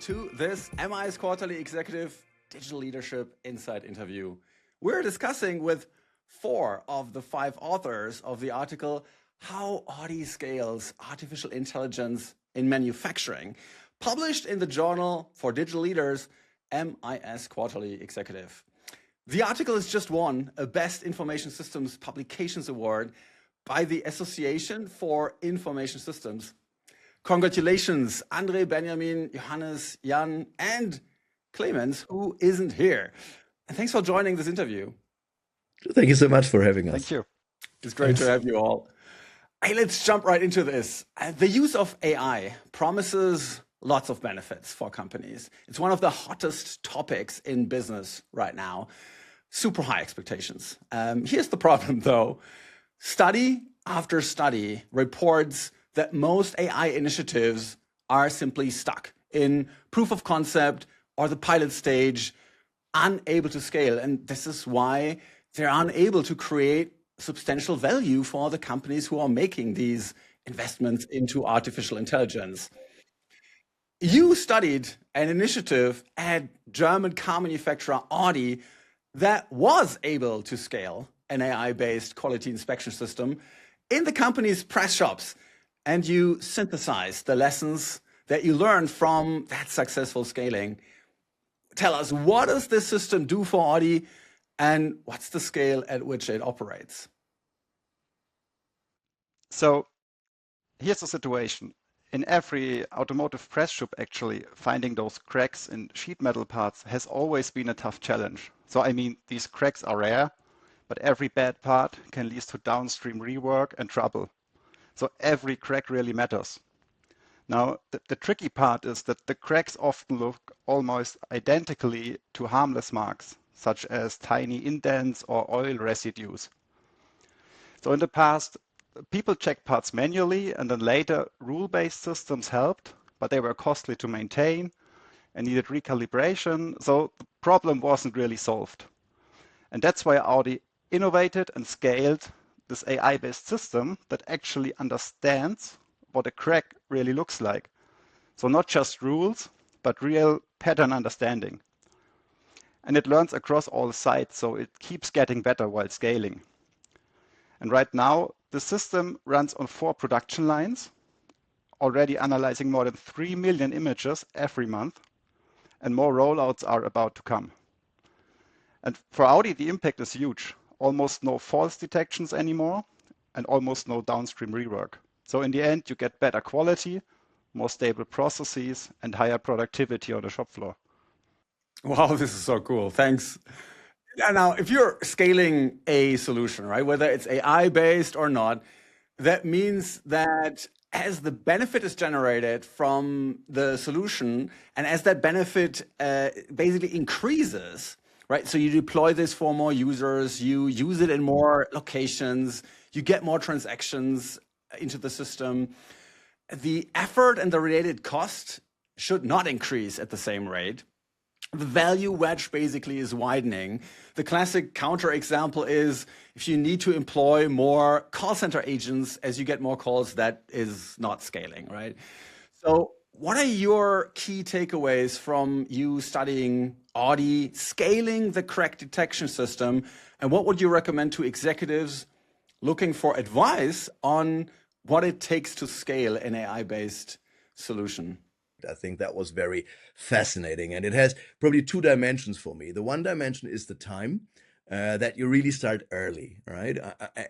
to this MI's Quarterly Executive Digital Leadership Insight interview. We're discussing with 4 of the 5 authors of the article, How Audi Scales Artificial Intelligence in Manufacturing, published in the Journal for Digital Leaders, MIS Quarterly Executive. The article has just won a Best Information Systems Publications Award by the Association for Information Systems. Congratulations, André, Benjamin, Johannes, Jan, and Klemens, who isn't here. And thanks for joining this interview. Thank you so much for having us. Thank you. It's great to have you all. Hey, let's jump right into this. The use of AI promises lots of benefits for companies. It's one of the hottest topics in business right now. Super high expectations. Here's the problem, though. Study after study reports that most AI initiatives are simply stuck in proof of concept or the pilot stage, unable to scale. And this is why they're unable to create substantial value for the companies who are making these investments into artificial intelligence. You studied an initiative at German car manufacturer Audi that was able to scale an AI-based quality inspection system in the company's press shops. And you synthesized the lessons that you learned from that successful scaling. Tell us, what does this system do for Audi and what's the scale at which it operates? So here's the situation. In every automotive press shop, actually, finding those cracks in sheet metal parts has always been a tough challenge. So, I mean, these cracks are rare, but every bad part can lead to downstream rework and trouble. So every crack really matters. Now, the tricky part is that the cracks often look almost identically to harmless marks, such as tiny indents or oil residues. So in the past, people checked parts manually, and then later rule-based systems helped, but they were costly to maintain and needed recalibration, so the problem wasn't really solved. And that's why Audi innovated and scaled this AI-based system that actually understands what a crack really looks like. So not just rules, but real pattern understanding. And it learns across all sites, so it keeps getting better while scaling. And right now, the system runs on 4 production lines, already analyzing more than 3 million images every month, and more rollouts are about to come. And for Audi, the impact is huge. Almost no false detections anymore, and almost no downstream rework. So in the end, you get better quality, more stable processes, and higher productivity on the shop floor. Wow, this is so cool. Thanks. Now, if you're scaling a solution, right, whether it's AI-based or not, that means that as the benefit is generated from the solution, and as that benefit basically increases, right? So you deploy this for more users, you use it in more locations, you get more transactions into the system. The effort and the related cost should not increase at the same rate. The value wedge basically is widening. The classic counterexample is if you need to employ more call center agents as you get more calls, that is not scaling, right? So what are your key takeaways from you studying Audi, scaling the crack detection system, and what would you recommend to executives looking for advice on what it takes to scale an AI-based solution? I think that was very fascinating, and it has probably 2 dimensions for me. The one dimension is the time. That you really start early, right?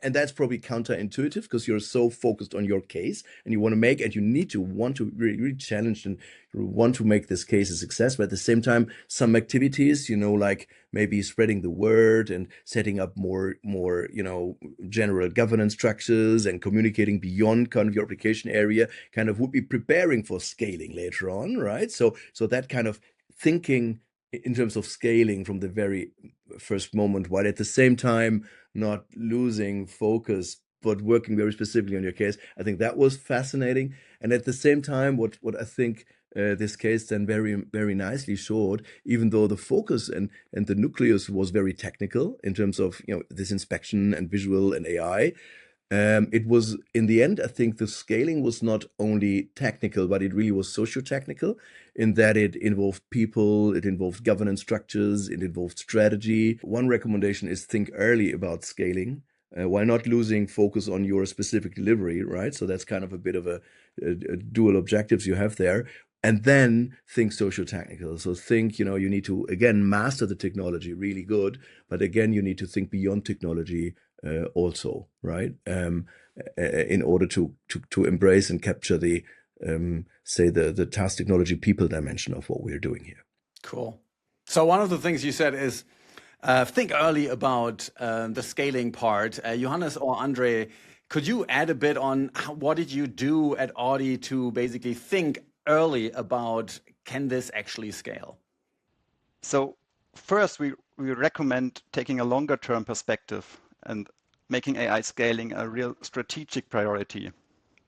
And that's probably counterintuitive because you're so focused on your case and you want to make, and you want to really challenge and you want to make this case a success. But at the same time, some activities, like maybe spreading the word and setting up more, general governance structures and communicating beyond kind of your application area kind of would be preparing for scaling later on, right? So that kind of thinking in terms of scaling from the very first moment, while at the same time not losing focus, but working very specifically on your case. I think that was fascinating. And at the same time, what I think this case then very, very nicely showed, even though the focus and the nucleus was very technical in terms of, this inspection and visual and AI, It was, in the end, I think the scaling was not only technical, but it really was socio-technical in that it involved people, it involved governance structures, it involved strategy. One recommendation is think early about scaling while not losing focus on your specific delivery, right? So that's kind of a bit of a dual objectives you have there. And then think socio-technical. So think, you need to, again, master the technology really good, but again, you need to think beyond technology also, right? In order to embrace and capture the, say, the task technology people dimension of what we're doing here. Cool. So one of the things you said is think early about the scaling part. Johannes or André, could you add a bit on what did you do at Audi to basically think early about, can this actually scale? So first, we recommend taking a longer term perspective and making AI scaling a real strategic priority.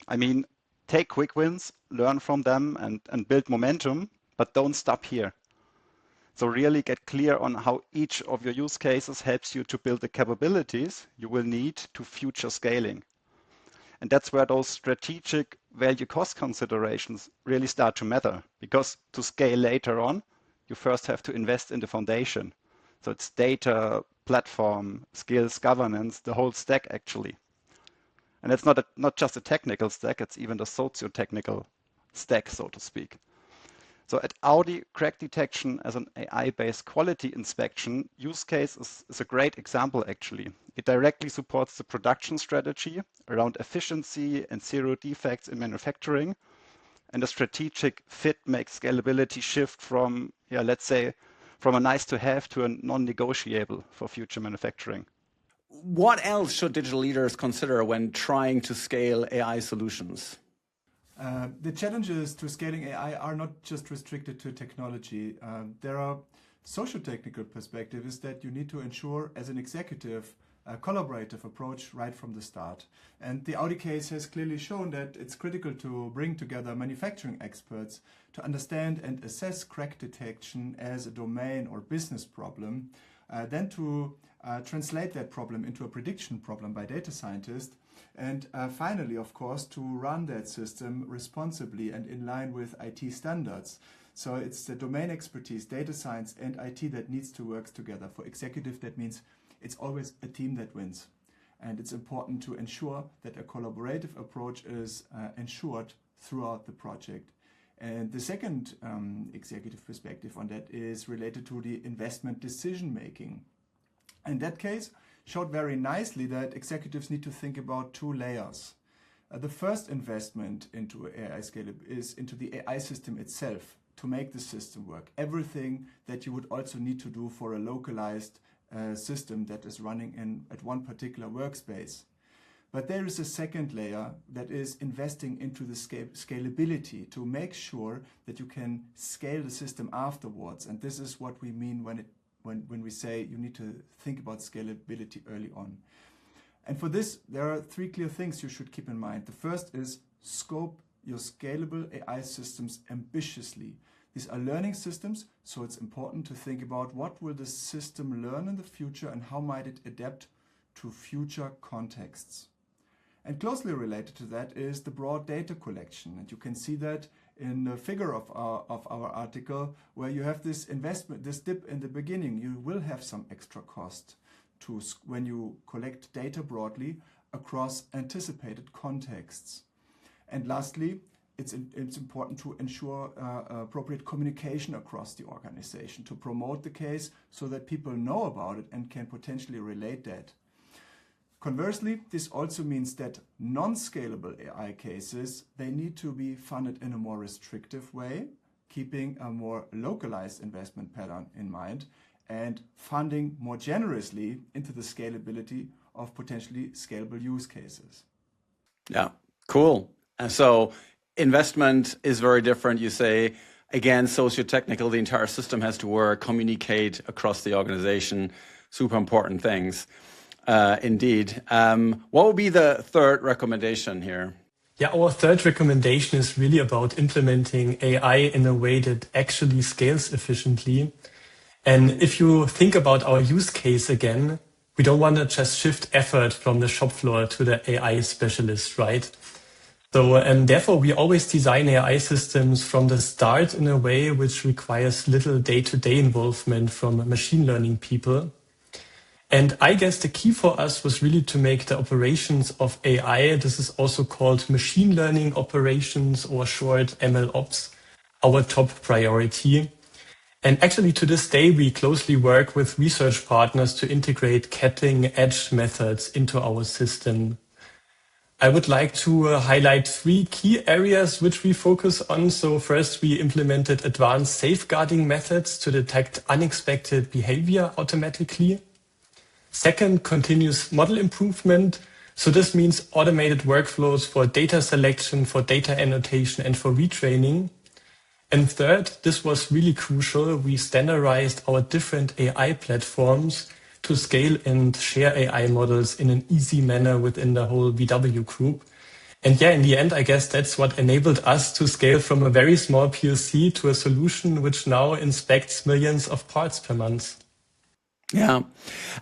I mean, take quick wins, learn from them and build momentum, but don't stop here. So really get clear on how each of your use cases helps you to build the capabilities you will need to future scaling. And that's where those strategic value cost considerations really start to matter, because to scale later on, you first have to invest in the foundation. So it's data, platform, skills, governance, the whole stack actually. And it's not just a technical stack, it's even the socio-technical stack, so to speak. So at Audi, crack detection as an AI-based quality inspection use case is a great example, actually. It directly supports the production strategy around efficiency and zero defects in manufacturing. And the strategic fit makes scalability shift from, let's say, from a nice to have to a non-negotiable for future manufacturing. What else should digital leaders consider when trying to scale AI solutions? The challenges to scaling AI are not just restricted to technology. There are socio-technical perspectives that you need to ensure as an executive a collaborative approach right from the start. And the Audi case has clearly shown that it's critical to bring together manufacturing experts to understand and assess crack detection as a domain or business problem, then to translate that problem into a prediction problem by data scientists, and finally, of course, to run that system responsibly and in line with IT standards. So it's the domain expertise, data science and IT that needs to work together. For executive, that means it's always a team that wins. And it's important to ensure that a collaborative approach is ensured throughout the project. And the second executive perspective on that is related to the investment decision making. In that case, showed very nicely that executives need to think about two layers. The first investment into AI scale is into the AI system itself to make the system work. Everything that you would also need to do for a localized system that is running at one particular workspace. But there is a second layer that is investing into the scalability to make sure that you can scale the system afterwards. And this is what we mean when we say you need to think about scalability early on. And for this, there are three clear things you should keep in mind. The first is scope your scalable AI systems ambitiously. These are learning systems, so it's important to think about what will the system learn in the future and how might it adapt to future contexts. And closely related to that is the broad data collection. And you can see that in the figure of our article, where you have this investment, this dip in the beginning. You will have some extra cost when you collect data broadly across anticipated contexts. And lastly, it's important to ensure appropriate communication across the organization to promote the case so that people know about it and can potentially relate that. Conversely, this also means that non-scalable AI cases, they need to be funded in a more restrictive way, keeping a more localized investment pattern in mind, and funding more generously into the scalability of potentially scalable use cases. Yeah, cool. And so investment is very different. You say, again, socio-technical, the entire system has to work, communicate across the organization, super important things. Indeed. What would be the third recommendation here? Yeah, our third recommendation is really about implementing AI in a way that actually scales efficiently. And if you think about our use case again, we don't want to just shift effort from the shop floor to the AI specialist, right? So, and therefore, we always design AI systems from the start in a way which requires little day-to-day involvement from machine learning people. And I guess the key for us was really to make the operations of AI, this is also called machine learning operations or short MLOps, our top priority. And actually to this day, we closely work with research partners to integrate cutting-edge methods into our system. I would like to highlight 3 key areas which we focus on. So first, we implemented advanced safeguarding methods to detect unexpected behavior automatically. Second, continuous model improvement. So this means automated workflows for data selection, for data annotation, and for retraining. And third, this was really crucial. We standardized our different AI platforms to scale and share AI models in an easy manner within the whole VW group. And yeah, in the end, I guess that's what enabled us to scale from a very small POC to a solution which now inspects millions of parts per month. Yeah.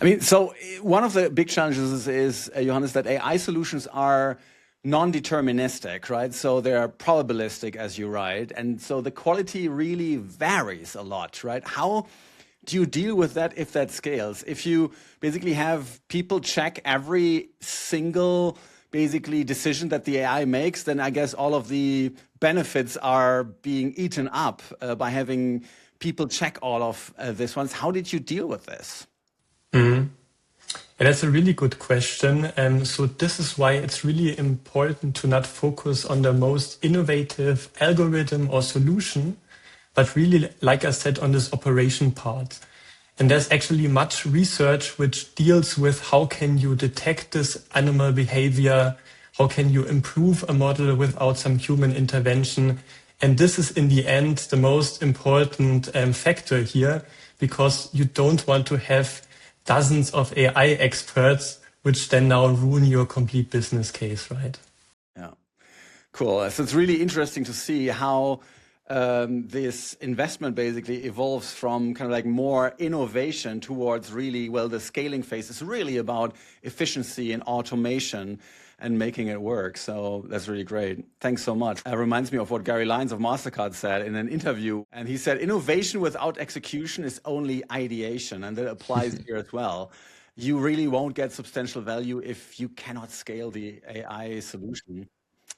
I mean, so one of the big challenges is, Johannes, that AI solutions are non-deterministic, right? So they're probabilistic, as you write. And so the quality really varies a lot, right? How do you deal with that if that scales? If you basically have people check every single basically decision that the AI makes, then I guess all of the benefits are being eaten up by having people check all of this ones. How did you deal with this? And that's a really good question. So this is why it's really important to not focus on the most innovative algorithm or solution, but really, like I said, on this operation part. And there's actually much research which deals with how can you detect this animal behavior, how can you improve a model without some human intervention. And this is in the end the most important factor here, because you don't want to have dozens of AI experts, which then now ruin your complete business case, right? Yeah, cool. So it's really interesting to see how this investment basically evolves from kind of like more innovation towards really, well, the scaling phase is really about efficiency and automation and making it work. So that's really great. Thanks so much. It reminds me of what Gary Lyons of MasterCard said in an interview. And he said, innovation without execution is only ideation. And that applies here as well. You really won't get substantial value if you cannot scale the AI solution.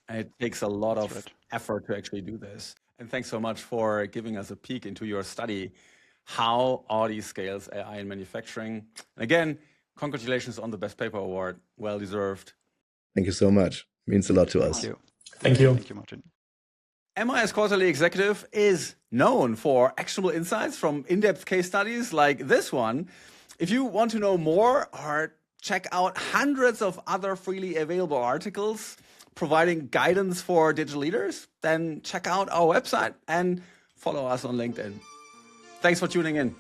And it takes a lot of effort to actually do this. And thanks so much for giving us a peek into your study, how Audi scales AI in manufacturing. And again, congratulations on the Best Paper Award. Well deserved. Thank you so much. Means a lot to us. Thank you. Thank you. Thank you, Martin. MIS Quarterly Executive is known for actionable insights from in-depth case studies like this one. If you want to know more or check out hundreds of other freely available articles providing guidance for digital leaders, then check out our website and follow us on LinkedIn. Thanks for tuning in.